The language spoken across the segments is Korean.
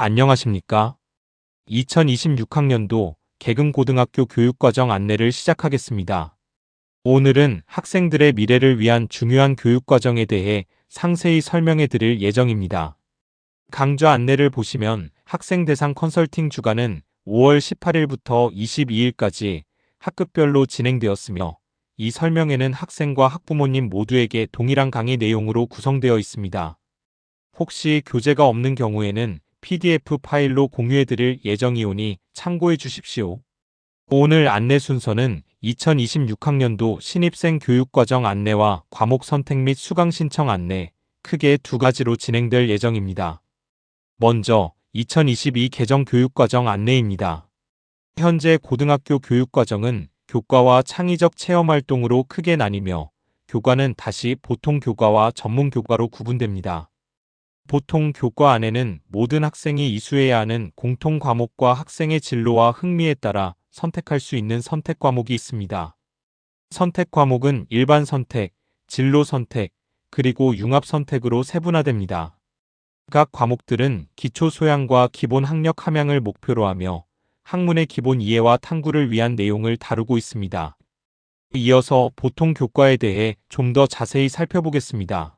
안녕하십니까? 2026학년도 계급고등학교 교육과정 안내를 시작하겠습니다. 오늘은 학생들의 미래를 위한 중요한 교육과정에 대해 상세히 설명해 드릴 예정입니다. 강좌 안내를 보시면 학생 대상 컨설팅 주간은 5월 18일부터 22일까지 학급별로 진행되었으며 이 설명회는 학생과 학부모님 모두에게 동일한 강의 내용으로 구성되어 있습니다. 혹시 교재가 없는 경우에는 PDF 파일로 공유해 드릴 예정이오니 참고해 주십시오. 오늘 안내 순서는 2026학년도 신입생 교육과정 안내와 과목 선택 및 수강 신청 안내, 크게 두 가지로 진행될 예정입니다. 먼저 2022 개정 교육과정 안내입니다. 현재 고등학교 교육과정은 교과와 창의적 체험활동으로 크게 나뉘며 교과는 다시 보통 교과와 전문 교과로 구분됩니다. 보통 교과 안에는 모든 학생이 이수해야 하는 공통 과목과 학생의 진로와 흥미에 따라 선택할 수 있는 선택 과목이 있습니다. 선택 과목은 일반 선택, 진로 선택, 그리고 융합 선택으로 세분화됩니다. 각 과목들은 기초 소양과 기본 학력 함양을 목표로 하며 학문의 기본 이해와 탐구를 위한 내용을 다루고 있습니다. 이어서 보통 교과에 대해 좀 더 자세히 살펴보겠습니다.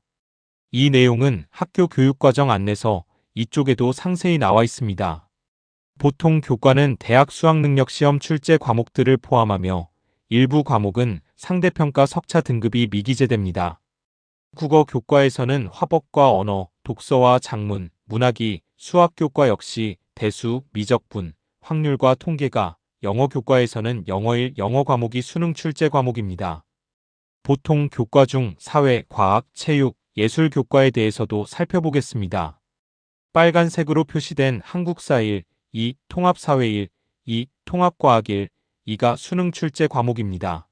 이 내용은 학교 교육과정 안내서 이쪽에도 상세히 나와 있습니다. 보통 교과는 대학 수학능력시험 출제 과목들을 포함하며 일부 과목은 상대평가 석차 등급이 미기재됩니다. 국어 교과에서는 화법과 언어, 독서와 작문, 문학이, 수학 교과 역시 대수, 미적분, 확률과 통계가, 영어 교과에서는 영어 1, 영어 과목이 수능 출제 과목입니다. 보통 교과 중 사회, 과학, 체육, 예술 교과에 대해서도 살펴보겠습니다. 빨간색으로 표시된 한국사 1, 2, 통합사회 1, 2, 통합과학 1, 2가 수능 출제 과목입니다.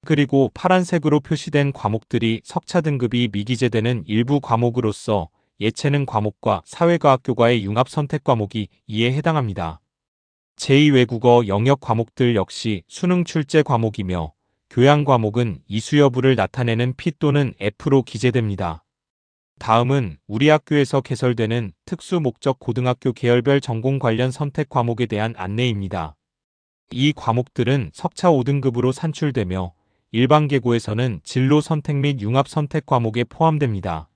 그리고 파란색으로 표시된 과목들이 석차 등급이 미기재되는 일부 과목으로서 예체능 과목과 사회과학 교과의 융합 선택 과목이 이에 해당합니다. 제2외국어 영역 과목들 역시 수능 출제 과목이며 교양 과목은 이수 여부를 나타내는 P 또는 F로 기재됩니다. 다음은 우리 학교에서 개설되는 특수 목적 고등학교 계열별 전공 관련 선택 과목에 대한 안내입니다. 이 과목들은 석차 5등급으로 산출되며 일반 계고에서는 진로 선택 및 융합 선택 과목에 포함됩니다.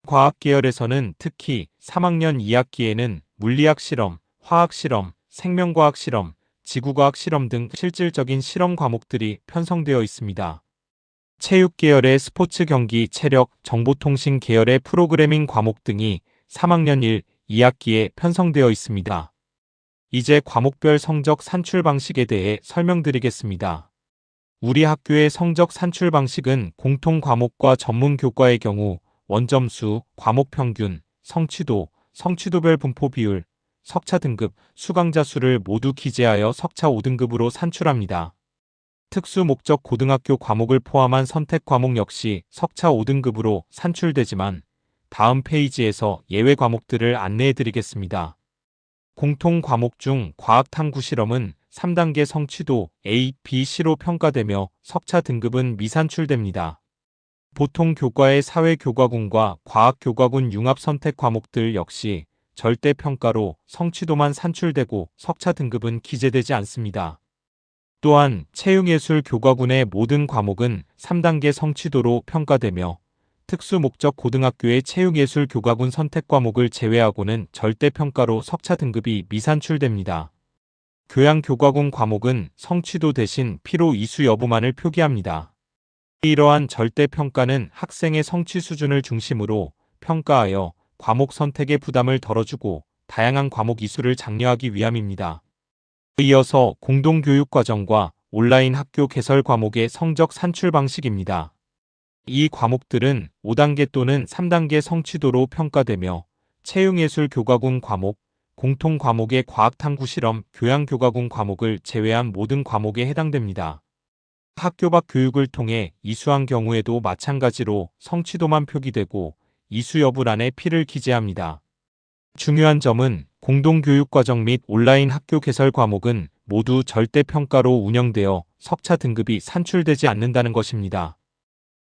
과학 계열에서는 특히 3학년 2학기에는 물리학 실험, 화학 실험, 생명과학 실험, 지구과학 실험 등 실질적인 실험 과목들이 편성되어 있습니다. 체육 계열의 스포츠 경기, 체력, 정보통신 계열의 프로그래밍 과목 등이 3학년 1, 2학기에 편성되어 있습니다. 이제 과목별 성적 산출 방식에 대해 설명드리겠습니다. 우리 학교의 성적 산출 방식은 공통 과목과 전문 교과의 경우 원점수, 과목 평균, 성취도, 성취도별 분포 비율, 석차 등급, 수강자 수를 모두 기재하여 석차 5등급으로 산출합니다. 특수 목적 고등학교 과목을 포함한 선택 과목 역시 석차 5등급으로 산출되지만 다음 페이지에서 예외 과목들을 안내해 드리겠습니다. 공통 과목 중 과학 탐구 실험은 3단계 성취도 A, B, C로 평가되며 석차 등급은 미산출됩니다. 보통 교과의 사회교과군과 과학교과군 융합 선택 과목들 역시 절대평가로 성취도만 산출되고 석차 등급은 기재되지 않습니다. 또한 체육예술 교과군의 모든 과목은 3단계 성취도로 평가되며 특수목적 고등학교의 체육예술 교과군 선택 과목을 제외하고는 절대평가로 석차 등급이 미산출됩니다. 교양교과군 과목은 성취도 대신 P로 이수 여부만을 표기합니다. 이러한 절대평가는 학생의 성취 수준을 중심으로 평가하여 과목 선택의 부담을 덜어주고 다양한 과목 이수를 장려하기 위함입니다. 이어서 공동교육과정과 온라인 학교 개설 과목의 성적 산출 방식입니다. 이 과목들은 5단계 또는 3단계 성취도로 평가되며 체육예술 교과군 과목, 공통 과목의 과학탐구 실험, 교양교과군 과목을 제외한 모든 과목에 해당됩니다. 학교 밖 교육을 통해 이수한 경우에도 마찬가지로 성취도만 표기되고 이수 여부란에 P를 기재합니다. 중요한 점은 공동교육과정 및 온라인 학교 개설 과목은 모두 절대평가로 운영되어 석차 등급이 산출되지 않는다는 것입니다.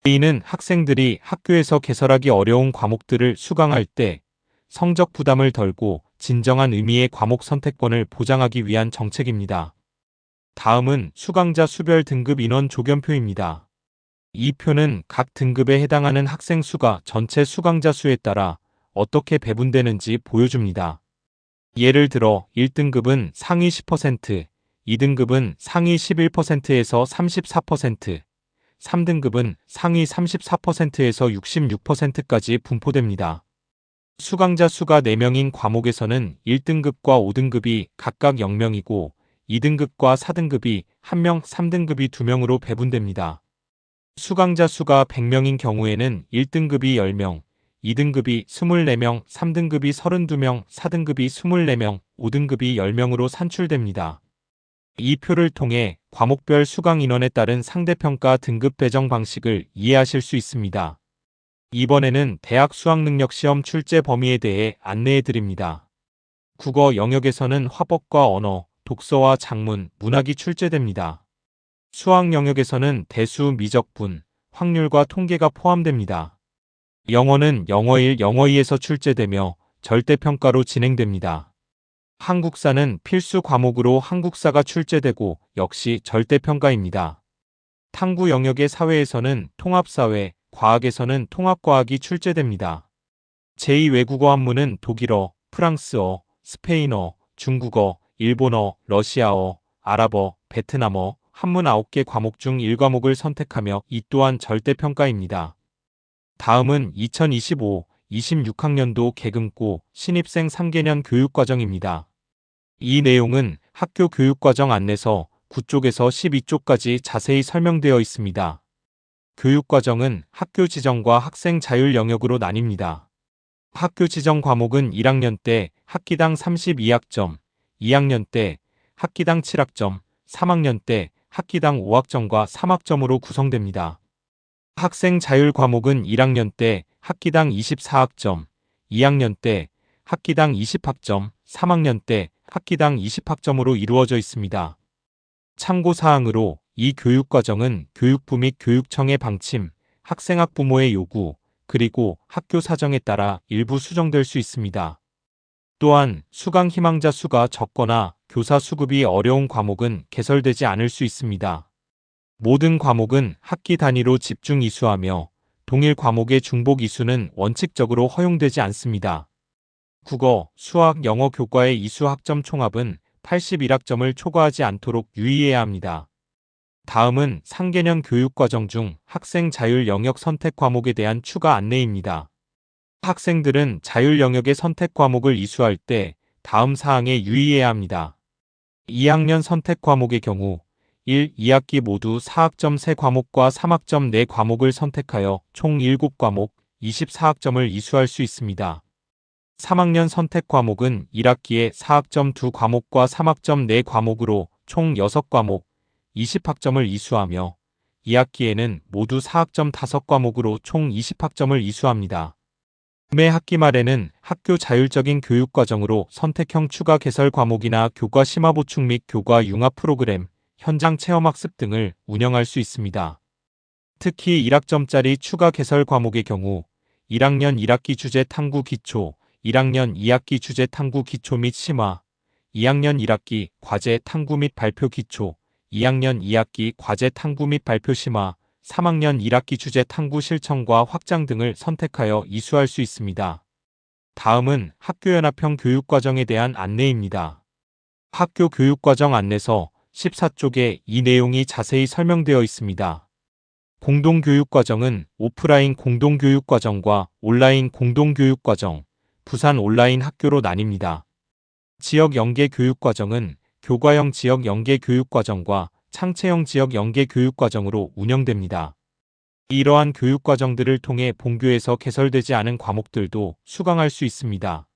이는 학생들이 학교에서 개설하기 어려운 과목들을 수강할 때 성적 부담을 덜고 진정한 의미의 과목 선택권을 보장하기 위한 정책입니다. 다음은 수강자 수별 등급 인원 조견표입니다. 이 표는 각 등급에 해당하는 학생 수가 전체 수강자 수에 따라 어떻게 배분되는지 보여줍니다. 예를 들어 1등급은 상위 10%, 2등급은 상위 11%에서 34%, 3등급은 상위 34%에서 66%까지 분포됩니다. 수강자 수가 4명인 과목에서는 1등급과 5등급이 각각 0명이고 2등급과 4등급이 1명, 3등급이 2명으로 배분됩니다. 수강자 수가 100명인 경우에는 1등급이 10명, 2등급이 24명, 3등급이 32명, 4등급이 24명, 5등급이 10명으로 산출됩니다. 이 표를 통해 과목별 수강 인원에 따른 상대평가 등급 배정 방식을 이해하실 수 있습니다. 이번에는 대학 수학능력시험 출제 범위에 대해 안내해 드립니다. 국어 영역에서는 화법과 언어, 독서와 작문, 문학이 출제됩니다. 수학 영역에서는 대수, 미적분, 확률과 통계가 포함됩니다. 영어는 영어 1, 영어 2에서 출제되며 절대평가로 진행됩니다. 한국사는 필수 과목으로 한국사가 출제되고 역시 절대평가입니다. 탐구 영역의 사회에서는 통합사회, 과학에서는 통합과학이 출제됩니다. 제2외국어 한문은 독일어, 프랑스어, 스페인어, 중국어, 일본어, 러시아어, 아랍어, 베트남어, 한문 9개 과목 중 1과목을 선택하며 이 또한 절대평가입니다. 다음은 2025-26학년도 계급고 신입생 3개년 교육과정입니다. 이 내용은 학교 교육과정 안내서 9쪽에서 12쪽까지 자세히 설명되어 있습니다. 교육과정은 학교 지정과 학생 자율 영역으로 나뉩니다. 학교 지정 과목은 1학년 때 학기당 32학점, 2학년 때 학기당 7학점, 3학년 때 학기당 5학점과 3학점으로 구성됩니다. 학생 자율 과목은 1학년 때 학기당 24학점, 2학년 때 학기당 20학점, 3학년 때 학기당 20학점으로 이루어져 있습니다. 참고사항으로 이 교육과정은 교육부 및 교육청의 방침, 학생 학부모의 요구, 그리고 학교 사정에 따라 일부 수정될 수 있습니다. 또한 수강 희망자 수가 적거나 교사 수급이 어려운 과목은 개설되지 않을 수 있습니다. 모든 과목은 학기 단위로 집중 이수하며 동일 과목의 중복 이수는 원칙적으로 허용되지 않습니다. 국어, 수학, 영어 교과의 이수 학점 총합은 81학점을 초과하지 않도록 유의해야 합니다. 다음은 상개년 교육과정 중 학생 자율 영역 선택 과목에 대한 추가 안내입니다. 학생들은 자율 영역의 선택 과목을 이수할 때 다음 사항에 유의해야 합니다. 2학년 선택 과목의 경우 1, 2학기 모두 4학점 3과목과 3학점 4과목을 선택하여 총 7과목, 24학점을 이수할 수 있습니다. 3학년 선택 과목은 1학기에 4학점 2과목과 3학점 4과목으로 총 6과목, 20학점을 이수하며 2학기에는 모두 4학점 5과목으로 총 20학점을 이수합니다. 매 학기 말에는 학교 자율적인 교육과정으로 선택형 추가 개설 과목이나 교과 심화 보충 및 교과 융합 프로그램, 현장 체험학습 등을 운영할 수 있습니다. 특히 1학점짜리 추가 개설 과목의 경우 1학년 1학기 주제 탐구 기초, 1학년 2학기 주제 탐구 기초 및 심화, 2학년 1학기 과제 탐구 및 발표 기초, 2학년 2학기 과제 탐구 및 발표 심화, 3학년 1학기 주제 탐구 실천과 확장 등을 선택하여 이수할 수 있습니다. 다음은 학교연합형 교육과정에 대한 안내입니다. 학교 교육과정 안내서 14쪽에 이 내용이 자세히 설명되어 있습니다. 공동교육과정은 오프라인 공동교육과정과 온라인 공동교육과정, 부산 온라인 학교로 나뉩니다. 지역 연계 교육과정은 교과형 지역 연계 교육과정과 창체형 지역 연계 교육과정으로 운영됩니다. 이러한 교육과정들을 통해 본교에서 개설되지 않은 과목들도 수강할 수 있습니다.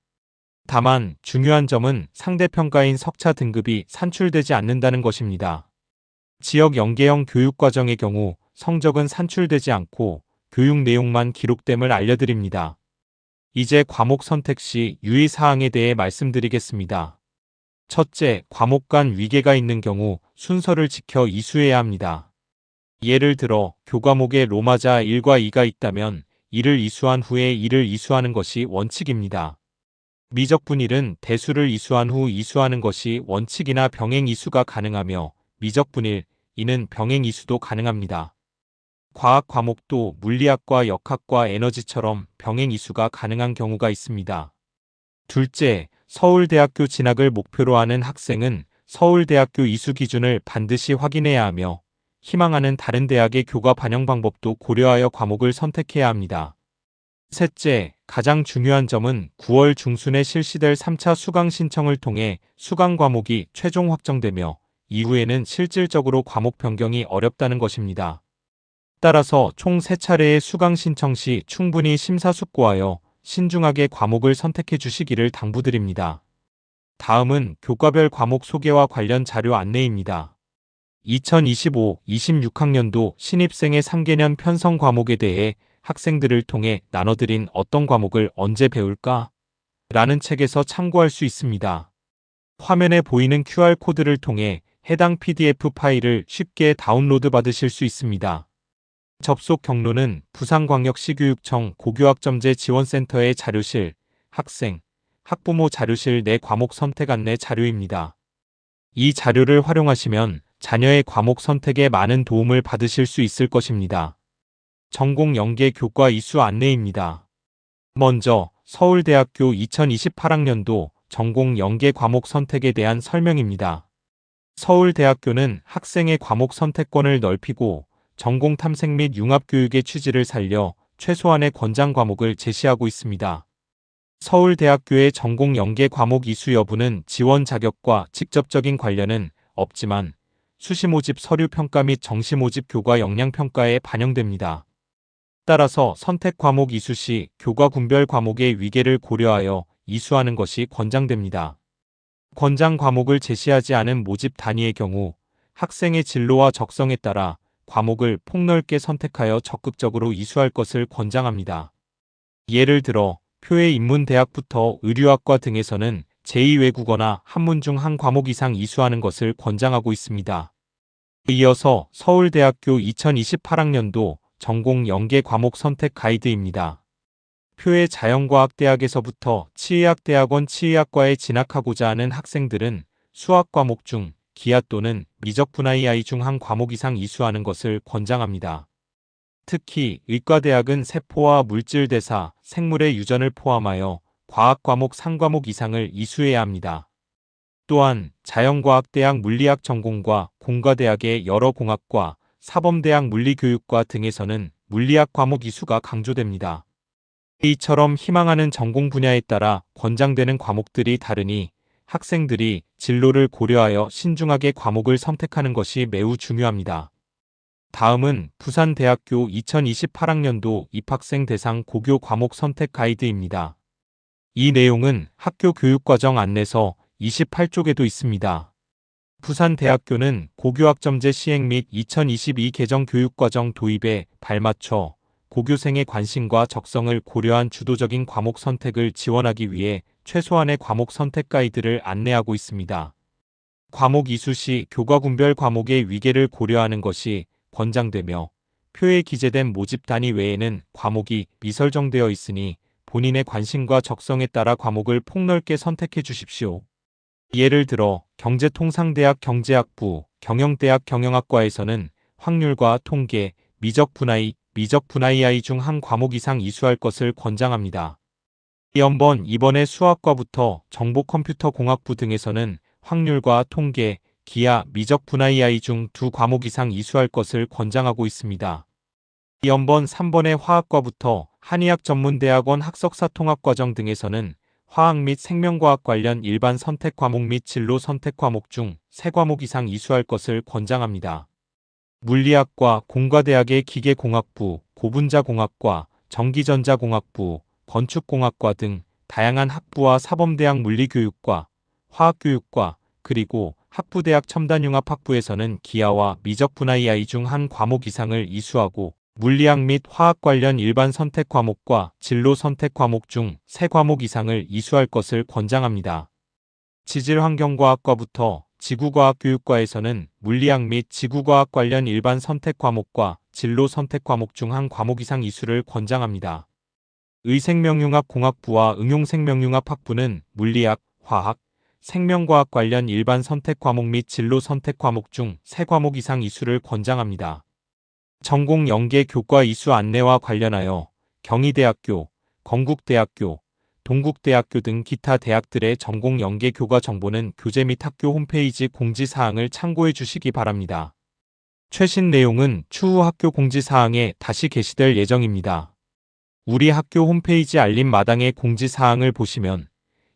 다만 중요한 점은 상대평가인 석차 등급이 산출되지 않는다는 것입니다. 지역 연계형 교육과정의 경우 성적은 산출되지 않고 교육 내용만 기록됨을 알려드립니다. 이제 과목 선택 시 유의사항에 대해 말씀드리겠습니다. 첫째, 과목 간 위계가 있는 경우 순서를 지켜 이수해야 합니다. 예를 들어 교과목에 로마자 1과 2가 있다면 1을 이수한 후에 2를 이수하는 것이 원칙입니다. 미적분일은 대수를 이수한 후 이수하는 것이 원칙이나 병행 이수가 가능하며 미적분일, 이는 병행 이수도 가능합니다. 과학 과목도 물리학과 역학과 에너지처럼 병행 이수가 가능한 경우가 있습니다. 둘째, 서울대학교 진학을 목표로 하는 학생은 서울대학교 이수 기준을 반드시 확인해야 하며 희망하는 다른 대학의 교과 반영 방법도 고려하여 과목을 선택해야 합니다. 셋째, 가장 중요한 점은 9월 중순에 실시될 3차 수강 신청을 통해 수강 과목이 최종 확정되며 이후에는 실질적으로 과목 변경이 어렵다는 것입니다. 따라서 총 3차례의 수강 신청 시 충분히 심사숙고하여 신중하게 과목을 선택해 주시기를 당부드립니다. 다음은 교과별 과목 소개와 관련 자료 안내입니다. 2025-26학년도 신입생의 3개년 편성 과목에 대해 학생들을 통해 나눠드린 어떤 과목을 언제 배울까? 라는 책에서 참고할 수 있습니다. 화면에 보이는 QR코드를 통해 해당 PDF 파일을 쉽게 다운로드 받으실 수 있습니다. 접속 경로는 부산광역시교육청 고교학점제 지원센터의 자료실, 학생, 학부모 자료실 내 과목 선택 안내 자료입니다. 이 자료를 활용하시면 자녀의 과목 선택에 많은 도움을 받으실 수 있을 것입니다. 전공 연계 교과 이수 안내입니다. 먼저 서울대학교 2028학년도 전공 연계 과목 선택에 대한 설명입니다. 서울대학교는 학생의 과목 선택권을 넓히고 전공 탐색 및 융합교육의 취지를 살려 최소한의 권장 과목을 제시하고 있습니다. 서울대학교의 전공 연계 과목 이수 여부는 지원 자격과 직접적인 관련은 없지만 수시 모집 서류 평가 및 정시 모집 교과 역량 평가에 반영됩니다. 따라서 선택 과목 이수 시 교과 군별 과목의 위계를 고려하여 이수하는 것이 권장됩니다. 권장 과목을 제시하지 않은 모집 단위의 경우 학생의 진로와 적성에 따라 과목을 폭넓게 선택하여 적극적으로 이수할 것을 권장합니다. 예를 들어 표의 인문대학부터 의류학과 등에서는 제2외국어나 한문 중 한 과목 이상 이수하는 것을 권장하고 있습니다. 이어서 서울대학교 2028학년도 전공 연계 과목 선택 가이드입니다. 표의 자연과학대학에서부터 치의학대학원 치의학과에 진학하고자 하는 학생들은 수학 과목 중 기하 또는 미적 분야의 I 중 한 과목 이상 이수하는 것을 권장합니다. 특히 의과대학은 세포와 물질대사, 생물의 유전을 포함하여 과학 과목 3과목 이상을 이수해야 합니다. 또한 자연과학대학 물리학 전공과 공과대학의 여러 공학과, 사범대학 물리교육과 등에서는 물리학 과목 이수가 강조됩니다. 이처럼 희망하는 전공 분야에 따라 권장되는 과목들이 다르니 학생들이 진로를 고려하여 신중하게 과목을 선택하는 것이 매우 중요합니다. 다음은 부산대학교 2028학년도 입학생 대상 고교 과목 선택 가이드입니다. 이 내용은 학교 교육과정 안내서 28쪽에도 있습니다. 부산대학교는 고교학점제 시행 및 2022 개정 교육과정 도입에 발맞춰 고교생의 관심과 적성을 고려한 주도적인 과목 선택을 지원하기 위해 최소한의 과목 선택 가이드를 안내하고 있습니다. 과목 이수 시 교과 군별 과목의 위계를 고려하는 것이 권장되며 표에 기재된 모집 단위 외에는 과목이 미설정되어 있으니 본인의 관심과 적성에 따라 과목을 폭넓게 선택해 주십시오. 예를 들어 경제통상대학 경제학부, 경영대학 경영학과에서는 확률과 통계, 미적 분야의 I 중 한 과목 이상 이수할 것을 권장합니다. 이번에 수학과부터 정보컴퓨터공학부 등에서는 확률과 통계, 기하, 미적 분야의 I 중 2과목 이상 이수할 것을 권장하고 있습니다. 이번 3번의 화학과부터 한의학전문대학원 학석사통합과정 등에서는 화학 및 생명과학 관련 일반 선택 과목 및 진로 선택 과목 중 3과목 이상 이수할 것을 권장합니다. 물리학과 공과대학의 기계공학부, 고분자공학과, 전기전자공학부, 건축공학과 등 다양한 학부와 사범대학 물리교육과, 화학교육과, 그리고 학부대학 첨단융합학부에서는 기하와 미적 분야의 I 중 한 과목 이상을 이수하고 물리학 및 화학 관련 일반 선택 과목과 진로 선택 과목 중 3과목 이상을 이수할 것을 권장합니다. 지질환경과학과부터 지구과학교육과에서는 물리학 및 지구과학 관련 일반 선택 과목과 진로 선택 과목 중 한 과목 이상 이수를 권장합니다. 의생명융합공학부와 응용생명융합학부는 물리학, 화학, 생명과학 관련 일반 선택 과목 및 진로 선택 과목 중 3과목 이상 이수를 권장합니다. 전공 연계 교과 이수 안내와 관련하여 경희대학교, 건국대학교, 동국대학교 등 기타 대학들의 전공 연계 교과 정보는 교재 및 학교 홈페이지 공지사항을 참고해 주시기 바랍니다. 최신 내용은 추후 학교 공지사항에 다시 게시될 예정입니다. 우리 학교 홈페이지 알림 마당의 공지사항을 보시면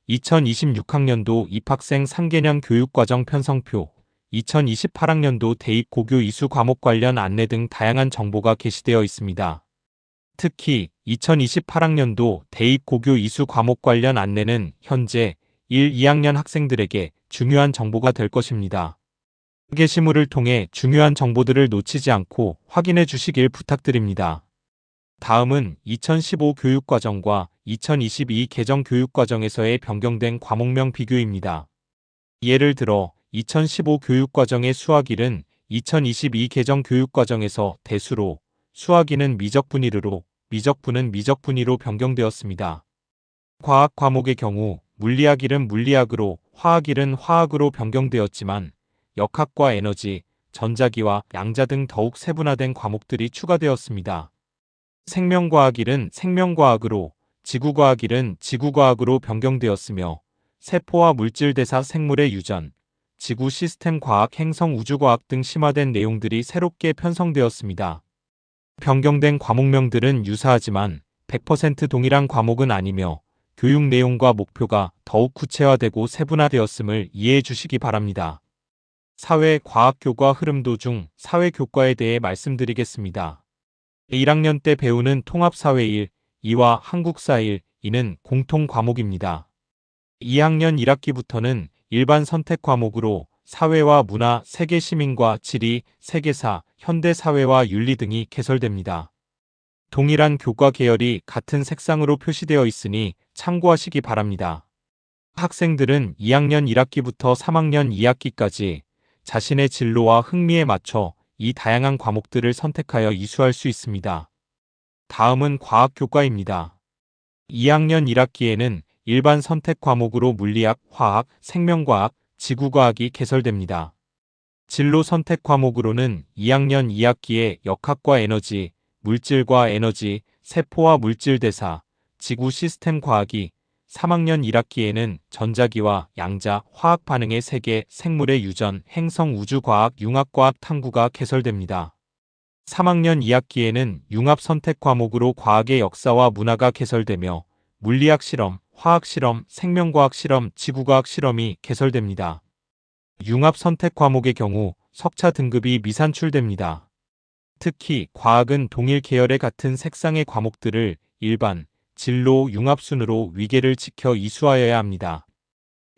2026학년도 입학생 3개년 교육과정 편성표, 2028학년도 대입 고교 이수 과목 관련 안내 등 다양한 정보가 게시되어 있습니다. 특히 2028학년도 대입 고교 이수 과목 관련 안내는 현재 1, 2학년 학생들에게 중요한 정보가 될 것입니다. 게시물을 통해 중요한 정보들을 놓치지 않고 확인해 주시길 부탁드립니다. 다음은 2015 교육과정과 2022 개정 교육과정에서의 변경된 과목명 비교입니다. 예를 들어 2015 교육과정의 수학 1은 2022 개정 교육과정에서 대수로, 수학 2는 미적분위로, 미적분은 미적분위로 변경되었습니다. 과학 과목의 경우 물리학 1은 물리학으로, 화학 1은 화학으로 변경되었지만 역학과 에너지, 전자기와 양자 등 더욱 세분화된 과목들이 추가되었습니다. 생명과학 1은 생명과학으로, 지구과학 1은 지구과학으로 변경되었으며 세포와 물질대사 생물의 유전, 지구 시스템 과학 행성 우주과학 등 심화된 내용들이 새롭게 편성되었습니다. 변경된 과목명들은 유사하지만 100% 동일한 과목은 아니며 교육 내용과 목표가 더욱 구체화되고 세분화되었음을 이해해 주시기 바랍니다. 사회과학교과 흐름도 중 사회교과에 대해 말씀드리겠습니다. 1학년 때 배우는 통합사회 1, 2와 한국사 1, 2는 공통 과목입니다. 2학년 1학기부터는 일반 선택 과목으로 사회와 문화, 세계시민과 지리, 세계사, 현대사회와 윤리 등이 개설됩니다. 동일한 교과 계열이 같은 색상으로 표시되어 있으니 참고하시기 바랍니다. 학생들은 2학년 1학기부터 3학년 2학기까지 자신의 진로와 흥미에 맞춰 이 다양한 과목들을 선택하여 이수할 수 있습니다. 다음은 과학교과입니다. 2학년 1학기에는 일반 선택 과목으로 물리학, 화학, 생명과학, 지구과학이 개설됩니다. 진로 선택 과목으로는 2학년 2학기에 역학과 에너지, 물질과 에너지, 세포와 물질대사, 지구 시스템 과학이, 3학년 1학기에는 전자기와 양자, 화학 반응의 세계, 생물의 유전, 행성 우주과학, 융합과학 탐구가 개설됩니다. 3학년 2학기에는 융합 선택 과목으로 과학의 역사와 문화가 개설되며 물리학 실험, 화학 실험, 생명과학 실험, 지구과학 실험이 개설됩니다. 융합 선택 과목의 경우 석차 등급이 미산출됩니다. 특히 과학은 동일 계열의 같은 색상의 과목들을 일반, 진로, 융합순으로 위계를 지켜 이수하여야 합니다.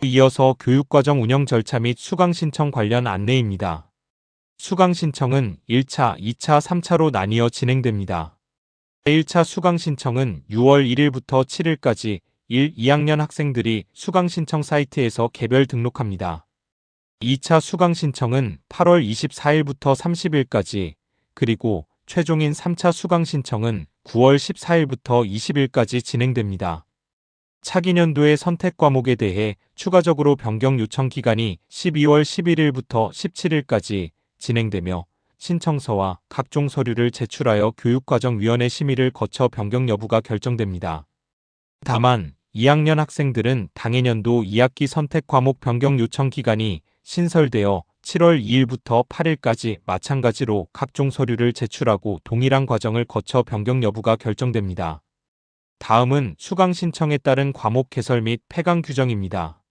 이어서 교육과정 운영 절차 및 수강 신청 관련 안내입니다. 수강 신청은 1차, 2차, 3차로 나뉘어 진행됩니다. 1차 수강 신청은 6월 1일부터 7일까지 1, 2학년 학생들이 수강 신청 사이트에서 개별 등록합니다. 2차 수강 신청은 8월 24일부터 30일까지, 그리고 최종인 3차 수강 신청은 9월 14일부터 20일까지 진행됩니다. 차기 년도의 선택 과목에 대해 추가적으로 변경 요청 기간이 12월 11일부터 17일까지 진행되며 신청서와 각종 서류를 제출하여 교육과정위원회 심의를 거쳐 변경 여부가 결정됩니다. 다만 2학년 학생들은 당해년도 2학기 선택 과목 변경 요청 기간이 신설되어 7월 2일부터 8일까지 마찬가지로 각종 서류를 제출하고 동일한 과정을 거쳐 변경 여부가 결정됩니다. 다음은 수강 신청에 따른 과목 개설 및 폐강 규정입니다.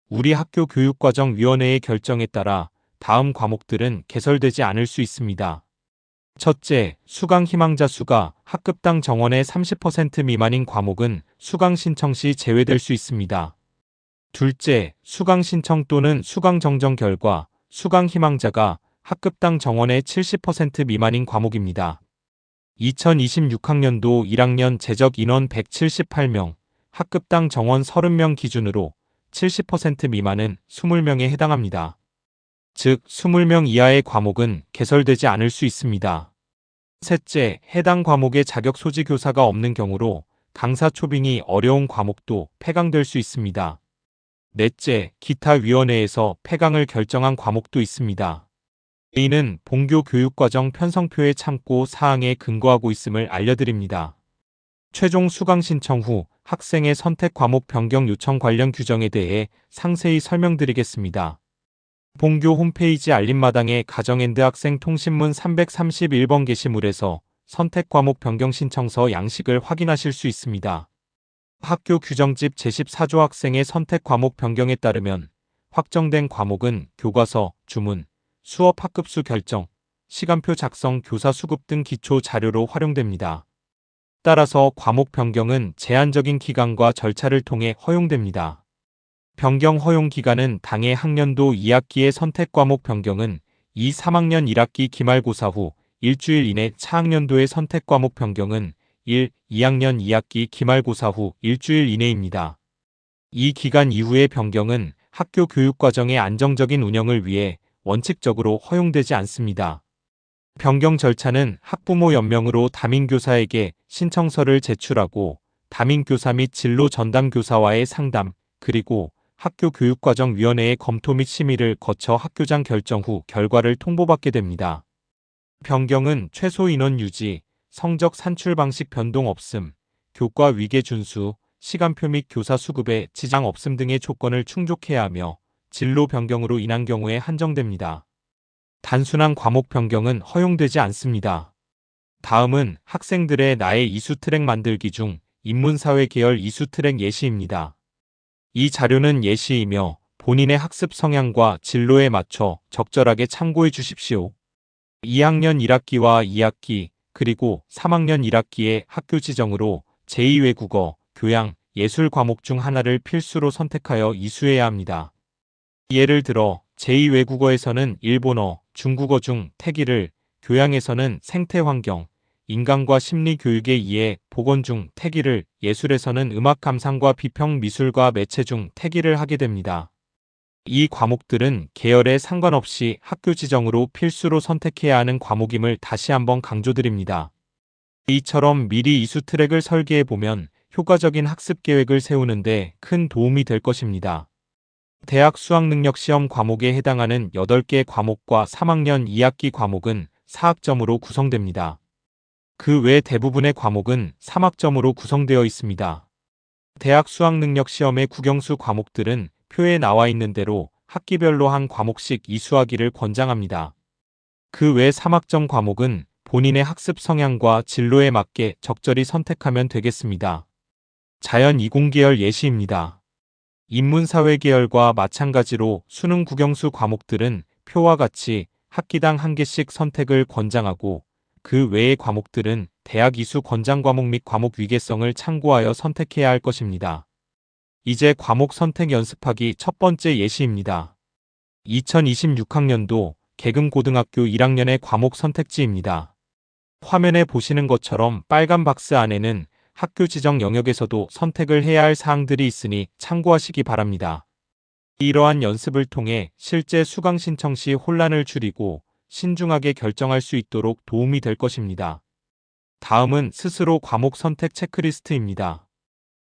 우리 학교 교육과정위원회의 결정에 따라 다음 과목들은 개설되지 않을 수 있습니다. 첫째, 수강 희망자 수가 학급당 정원의 30% 미만인 과목은 수강 신청 시 제외될 수 있습니다. 둘째, 수강 신청 또는 수강 정정 결과 수강 희망자가 학급당 정원의 70% 미만인 과목입니다. 2026학년도 1학년 재적 인원 178명, 학급당 정원 30명 기준으로 70% 미만은 20명에 해당합니다. 즉, 20명 이하의 과목은 개설되지 않을 수 있습니다. 셋째, 해당 과목의 자격 소지 교사가 없는 경우로 강사 초빙이 어려운 과목도 폐강될 수 있습니다. 넷째, 기타 위원회에서 폐강을 결정한 과목도 있습니다. 이는 본교 교육과정 편성표에 참고 사항에 근거하고 있음을 알려드립니다. 최종 수강 신청 후 학생의 선택 과목 변경 요청 관련 규정에 대해 상세히 설명드리겠습니다. 본교 홈페이지 알림마당의 가정앤드 학생 통신문 331번 게시물에서 선택 과목 변경 신청서 양식을 확인하실 수 있습니다. 학교 규정집 제14조 학생의 선택 과목 변경에 따르면 확정된 과목은 교과서, 주문, 수업 학급수 결정, 시간표 작성, 교사 수급 등 기초 자료로 활용됩니다. 따라서 과목 변경은 제한적인 기간과 절차를 통해 허용됩니다. 변경 허용 기간은 당해 학년도 2학기의 선택 과목 변경은 3학년 1학기 기말고사 후 일주일 이내, 차학년도의 선택 과목 변경은 2학년 2학기 기말고사 후 일주일 이내입니다. 이 기간 이후의 변경은 학교 교육과정의 안정적인 운영을 위해 원칙적으로 허용되지 않습니다. 변경 절차는 학부모 연명으로 담임교사에게 신청서를 제출하고 담임교사 및 진로 전담 교사와의 상담, 그리고 학교교육과정위원회의 검토 및 심의를 거쳐 학교장 결정 후 결과를 통보받게 됩니다. 변경은 최소 인원 유지, 성적 산출 방식 변동 없음, 교과 위계 준수, 시간표 및 교사 수급에 지장 없음 등의 조건을 충족해야 하며 진로 변경으로 인한 경우에 한정됩니다. 단순한 과목 변경은 허용되지 않습니다. 다음은 학생들의 나의 이수 트랙 만들기 중 인문사회 계열 이수 트랙 예시입니다. 이 자료는 예시이며 본인의 학습 성향과 진로에 맞춰 적절하게 참고해 주십시오. 2학년 1학기와 2학기, 그리고 3학년 1학기의 학교 지정으로 제2외국어, 교양, 예술 과목 중 하나를 필수로 선택하여 이수해야 합니다. 예를 들어 제2외국어에서는 일본어, 중국어 중 태기를, 교양에서는 생태환경, 인간과 심리교육에 의해 보건 중 태기를, 예술에서는 음악 감상과 비평 미술과 매체 중 태기를 하게 됩니다. 이 과목들은 계열에 상관없이 학교 지정으로 필수로 선택해야 하는 과목임을 다시 한번 강조드립니다. 이처럼 미리 이수 트랙을 설계해보면 효과적인 학습 계획을 세우는데 큰 도움이 될 것입니다. 대학 수학능력시험 과목에 해당하는 8개 과목과 3학년 2학기 과목은 4학점으로 구성됩니다. 그 외 대부분의 과목은 3학점으로 구성되어 있습니다. 대학 수학능력시험의 국영수 과목들은 표에 나와 있는 대로 학기별로 한 과목씩 이수하기를 권장합니다. 그 외 3학점 과목은 본인의 학습 성향과 진로에 맞게 적절히 선택하면 되겠습니다. 자연 이공계열 예시입니다. 인문사회 계열과 마찬가지로 수능 국영수 과목들은 표와 같이 학기당 1개씩 선택을 권장하고 그 외의 과목들은 대학 이수 권장 과목 및 과목 위계성을 참고하여 선택해야 할 것입니다. 이제 과목 선택 연습하기 첫 번째 예시입니다. 2026학년도 계금고등학교 1학년의 과목 선택지입니다. 화면에 보시는 것처럼 빨간 박스 안에는 학교 지정 영역에서도 선택을 해야 할 사항들이 있으니 참고하시기 바랍니다. 이러한 연습을 통해 실제 수강 신청 시 혼란을 줄이고 신중하게 결정할 수 있도록 도움이 될 것입니다. 다음은 스스로 과목 선택 체크리스트입니다.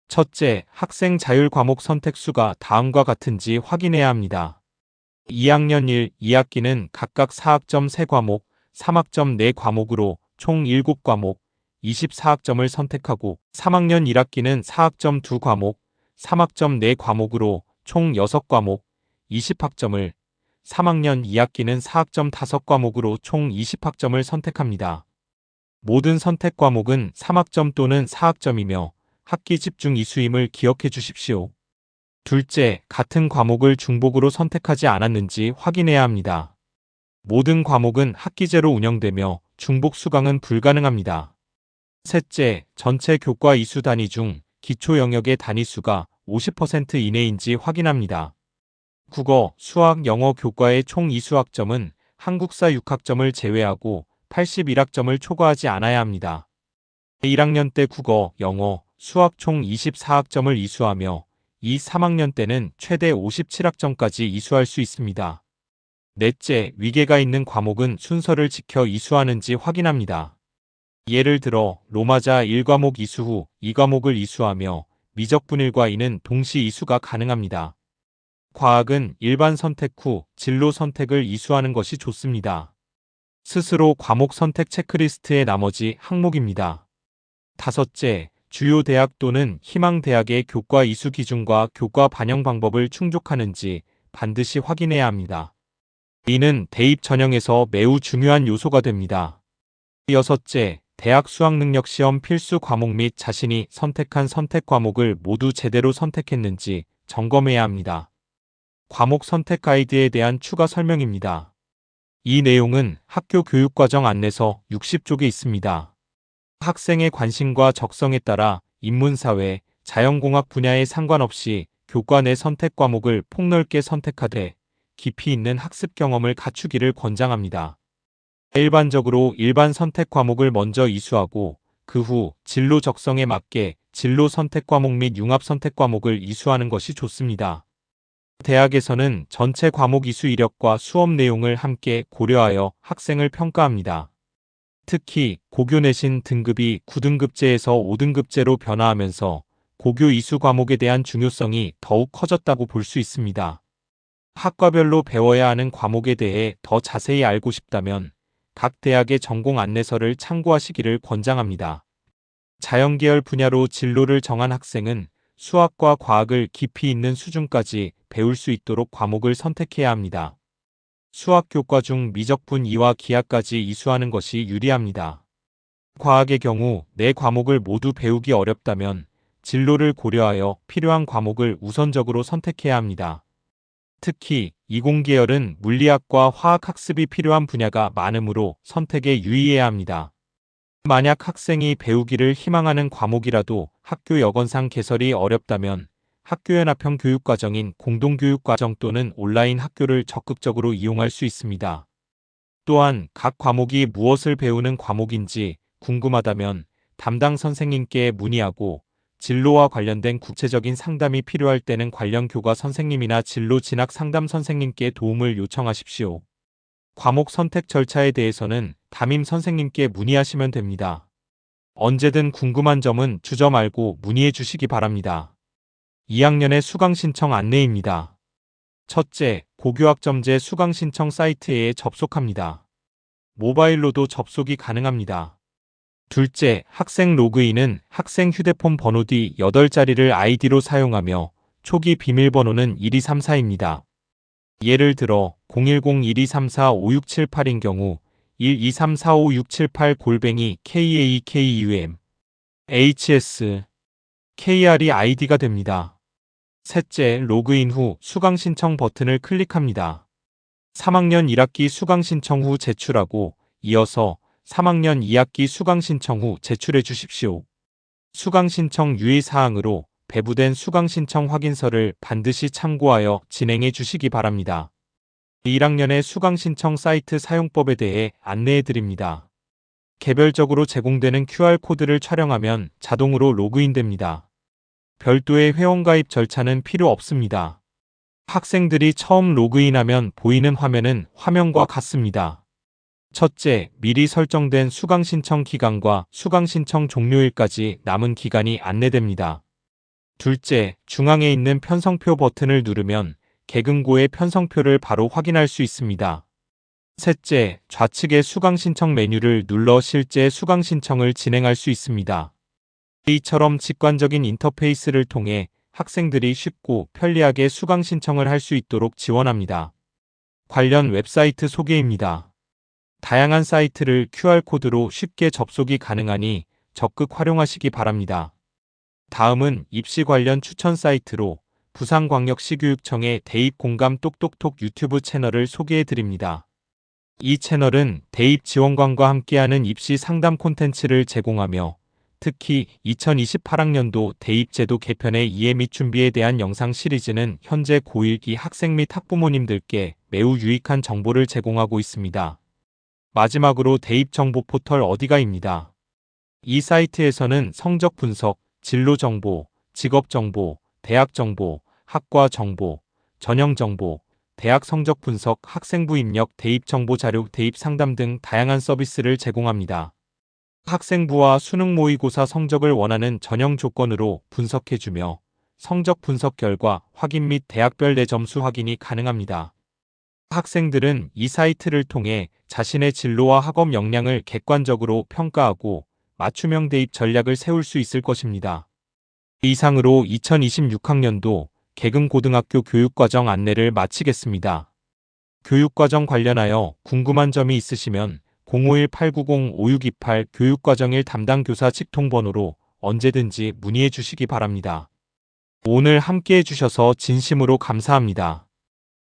첫째, 학생 자율 과목 선택 수가 다음과 같은지 확인해야 합니다. 2학년 1, 2학기는 각각 4학점 3과목, 3학점 4과목으로 총 7과목, 24학점을 선택하고 3학년 1학기는 4학점 2과목, 3학점 4과목으로 총 6과목, 20학점을, 3학년 2학기는 4학점 5과목으로 총 20학점을 선택합니다. 모든 선택 과목은 3학점 또는 4학점이며 학기 집중 이수임을 기억해 주십시오. 둘째, 같은 과목을 중복으로 선택하지 않았는지 확인해야 합니다. 모든 과목은 학기제로 운영되며 중복 수강은 불가능합니다. 셋째, 전체 교과 이수 단위 중 기초 영역의 단위수가 50% 이내인지 확인합니다. 국어, 수학, 영어 교과의 총 이수학점은 한국사 6학점을 제외하고 81학점을 초과하지 않아야 합니다. 1학년 때 국어, 영어, 수학 총 24학점을 이수하며 3학년 때는 최대 57학점까지 이수할 수 있습니다. 넷째, 위계가 있는 과목은 순서를 지켜 이수하는지 확인합니다. 예를 들어 로마자 1과목 이수 후 2과목을 이수하며 미적분 1과 2는 동시 이수가 가능합니다. 과학은 일반 선택 후 진로 선택을 이수하는 것이 좋습니다. 스스로 과목 선택 체크리스트의 나머지 항목입니다. 다섯째, 주요 대학 또는 희망 대학의 교과 이수 기준과 교과 반영 방법을 충족하는지 반드시 확인해야 합니다. 이는 대입 전형에서 매우 중요한 요소가 됩니다. 여섯째, 대학 수학능력 시험 필수 과목 및 자신이 선택한 선택 과목을 모두 제대로 선택했는지 점검해야 합니다. 과목 선택 가이드에 대한 추가 설명입니다. 이 내용은 학교 교육과정 안내서 60쪽에 있습니다. 학생의 관심과 적성에 따라 인문사회, 자연공학 분야에 상관없이 교과 내 선택 과목을 폭넓게 선택하되 깊이 있는 학습 경험을 갖추기를 권장합니다. 일반적으로 일반 선택 과목을 먼저 이수하고 그 후 진로 적성에 맞게 진로 선택 과목 및 융합 선택 과목을 이수하는 것이 좋습니다. 대학에서는 전체 과목 이수 이력과 수업 내용을 함께 고려하여 학생을 평가합니다. 특히 고교 내신 등급이 9등급제에서 5등급제로 변화하면서 고교 이수 과목에 대한 중요성이 더욱 커졌다고 볼 수 있습니다. 학과별로 배워야 하는 과목에 대해 더 자세히 알고 싶다면 각 대학의 전공 안내서를 참고하시기를 권장합니다. 자연계열 분야로 진로를 정한 학생은 수학과 과학을 깊이 있는 수준까지 배울 수 있도록 과목을 선택해야 합니다. 수학 교과 중 미적분 2와 기하까지 이수하는 것이 유리합니다. 과학의 경우 네 과목을 모두 배우기 어렵다면 진로를 고려하여 필요한 과목을 우선적으로 선택해야 합니다. 특히 이공계열은 물리학과 화학학습이 필요한 분야가 많으므로 선택에 유의해야 합니다. 만약 학생이 배우기를 희망하는 과목이라도 학교 여건상 개설이 어렵다면 학교연합형 교육과정인 공동교육과정 또는 온라인 학교를 적극적으로 이용할 수 있습니다. 또한 각 과목이 무엇을 배우는 과목인지 궁금하다면 담당 선생님께 문의하고 진로와 관련된 구체적인 상담이 필요할 때는 관련 교과 선생님이나 진로 진학 상담 선생님께 도움을 요청하십시오. 과목 선택 절차에 대해서는 담임 선생님께 문의하시면 됩니다. 언제든 궁금한 점은 주저 말고 문의해 주시기 바랍니다. 2학년의 수강 신청 안내입니다. 첫째, 고교학점제 수강 신청 사이트에 접속합니다. 모바일로도 접속이 가능합니다. 둘째, 학생 로그인은 학생 휴대폰 번호 뒤 8자리를 아이디로 사용하며 초기 비밀번호는 1234입니다. 예를 들어 010-1234-5678인 경우 123455678 KAKUM HSKR이 아이디가 됩니다. 셋째, 로그인 후 수강 신청 버튼을 클릭합니다. 3학년 1학기 수강 신청 후 제출하고 이어서 3학년 2학기 수강 신청 후 제출해 주십시오. 수강 신청 유의사항으로 배부된 수강 신청 확인서를 반드시 참고하여 진행해 주시기 바랍니다. 1학년의 수강 신청 사이트 사용법에 대해 안내해 드립니다. 개별적으로 제공되는 QR코드를 촬영하면 자동으로 로그인됩니다. 별도의 회원가입 절차는 필요 없습니다. 학생들이 처음 로그인하면 보이는 화면은 화면과 같습니다. 첫째, 미리 설정된 수강 신청 기간과 수강 신청 종료일까지 남은 기간이 안내됩니다. 둘째, 중앙에 있는 편성표 버튼을 누르면 개근고의 편성표를 바로 확인할 수 있습니다. 셋째, 좌측의 수강 신청 메뉴를 눌러 실제 수강 신청을 진행할 수 있습니다. 이처럼 직관적인 인터페이스를 통해 학생들이 쉽고 편리하게 수강 신청을 할 수 있도록 지원합니다. 관련 웹사이트 소개입니다. 다양한 사이트를 QR코드로 쉽게 접속이 가능하니 적극 활용하시기 바랍니다. 다음은 입시 관련 추천 사이트로 부산광역시교육청의 대입 공감 똑똑톡 유튜브 채널을 소개해 드립니다. 이 채널은 대입 지원관과 함께하는 입시 상담 콘텐츠를 제공하며 특히 2028학년도 대입제도 개편의 이해 및 준비에 대한 영상 시리즈는 현재 고1기 학생 및 학부모님들께 매우 유익한 정보를 제공하고 있습니다. 마지막으로 대입 정보 포털 어디가입니다. 이 사이트에서는 성적 분석, 진로 정보, 직업 정보, 대학 정보, 학과 정보, 전형 정보, 대학 성적 분석, 학생부 입력, 대입 정보 자료, 대입 상담 등 다양한 서비스를 제공합니다. 학생부와 수능 모의고사 성적을 원하는 전형 조건으로 분석해주며 성적 분석 결과 확인 및 대학별 내 점수 확인이 가능합니다. 학생들은 이 사이트를 통해 자신의 진로와 학업 역량을 객관적으로 평가하고 맞춤형 대입 전략을 세울 수 있을 것입니다. 이상으로 2026학년도 계급고등학교 교육과정 안내를 마치겠습니다. 교육과정 관련하여 궁금한 점이 있으시면 051-890-5628 교육과정1 담당 교사 직통번호로 언제든지 문의해 주시기 바랍니다. 오늘 함께 해주셔서 진심으로 감사합니다.